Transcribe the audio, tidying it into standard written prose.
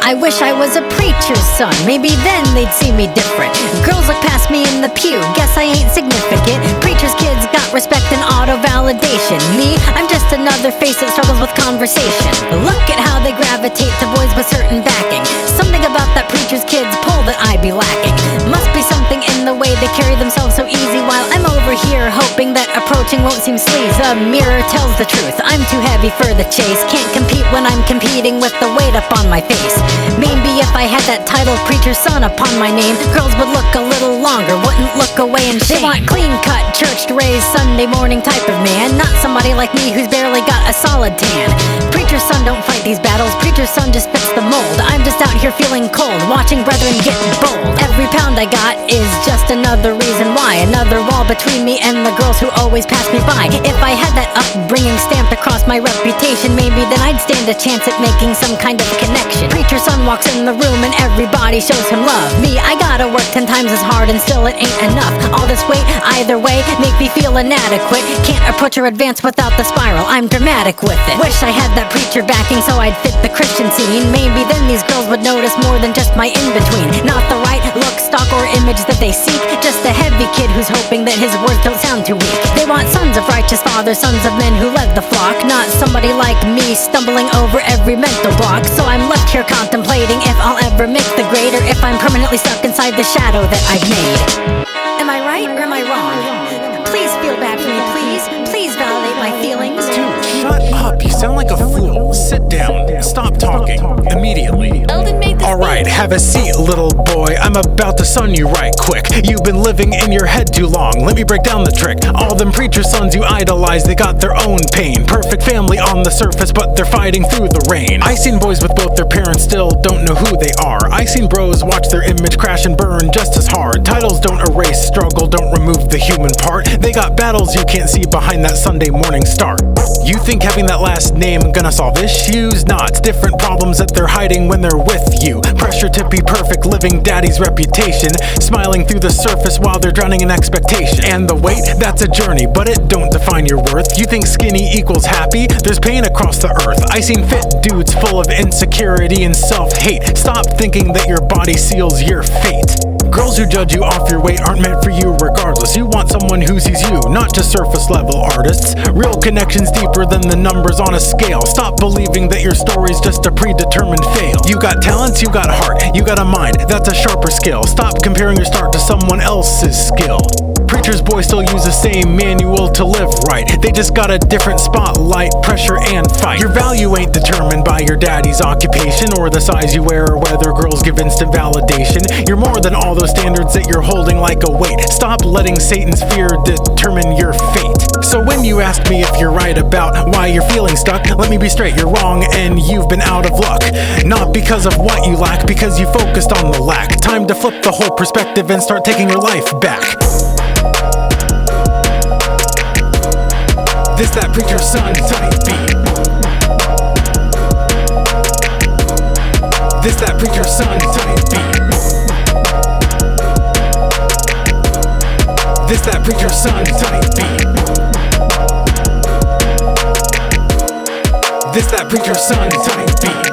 I wish I was a preacher's son, maybe then they'd see me different. Girls look past me in the pew, guess I ain't significant. Preacher's kids got respect and auto-validation. Me, I'm just another face that struggles with conversation. Look at how they gravitate to boys with certain backing. Something about that preacher's kids pull that I be lacking. Must be something in the way they carry themselves so easy, while I'm over here hoping that approaching won't seem sleaze. A mirror tells the truth, I'm too heavy for the chase. Can't compete when I'm competing with the weight up on my face. Maybe if I had that title preacher's son upon my name, girls would look a little longer, wouldn't look away in shame. They want clean-cut, church-raised, Sunday morning type of man, not somebody like me who's barely got a solid tan. Preacher's son don't fight these battles, preacher's son just fits the mold. I'm just out here feeling cold, watching brethren get bold. Every pound I got is just another reason why, another wall between me and the girls who always pass me by. If I had that upbringing stamped across my reputation, maybe then I'd stand a chance at making some kind of connection. Preacher's son walks in the room and everybody shows him love. Me, I gotta work 10 times as hard and still it ain't enough. All this weight, either way, make me feel inadequate. Can't approach or advance without the spiral, I'm dramatic with it. Wish I had that preacher backing so I'd fit the Christian scene. Maybe then these girls would notice more than just my in-between. Not the right look, stock, or image that they seek, just a heavy kid who's hoping that his words don't sound too weak. They want sons of righteous fathers, sons of men who led the flock, not somebody like me stumbling over every mental block. So I'm left here contemplating if I'll ever make the grade, or if I'm permanently stuck inside the shadow that I've made. Am I right or am I wrong? Please feel bad for me, please. Please validate my feelings. Dude, shut up. You sound like a fool. Sit down. Stop talking. Immediately. Eldon made this. Alright, have a seat, little boy. I'm about to sun you right quick. You've been living in your head too long. Let me break down the trick. All them preacher sons you idolize, they got their own pain. Perfect family on the surface, but they're fighting through the rain. I seen boys with both their parents still don't know who they are. I seen bros watch their image crash and burn just as hard. Titles don't erase struggle, don't remove the human part. They got battles you can't see behind that Sunday morning start. You think having that last name gonna solve issues? Nah, it's different problems that they're hiding when they're with you. Pressure to be perfect, living daddy's reputation, smiling through the surface while they're drowning in expectation. And the weight, that's a journey, but it don't define your worth. You think skinny equals happy? There's pain across the earth. I seen fit dudes full of insecurity and self-hate. Stop thinking that your body seals your fate. Girls who judge you off your weight aren't meant for you regardless. You want someone who sees you, not just surface level artists. Real connections deeper than the numbers on a scale. Stop believing that your story's just a predetermined fail. You got talents, you got heart, you got a mind, that's a sharper skill. Stop comparing your start to someone else's skill. Preacher's boys still use the same manual to live right. They just got a different spotlight, pressure, and fight. Your value ain't determined by your daddy's occupation or the size you wear or whether girls give instant validation. You're more than all those standards that you're holding like a weight. Stop letting Satan's fear determine your fate. So when you ask me if you're right about why you're feeling stuck, let me be straight, you're wrong and you've been out of luck. Not because of what you lack, because you focused on the lack. Time to flip the whole perspective and start taking your life back. This that preacher's son type beat. This that preacher's son type beat. This that preacher's son type beat. This that preacher's son type beat.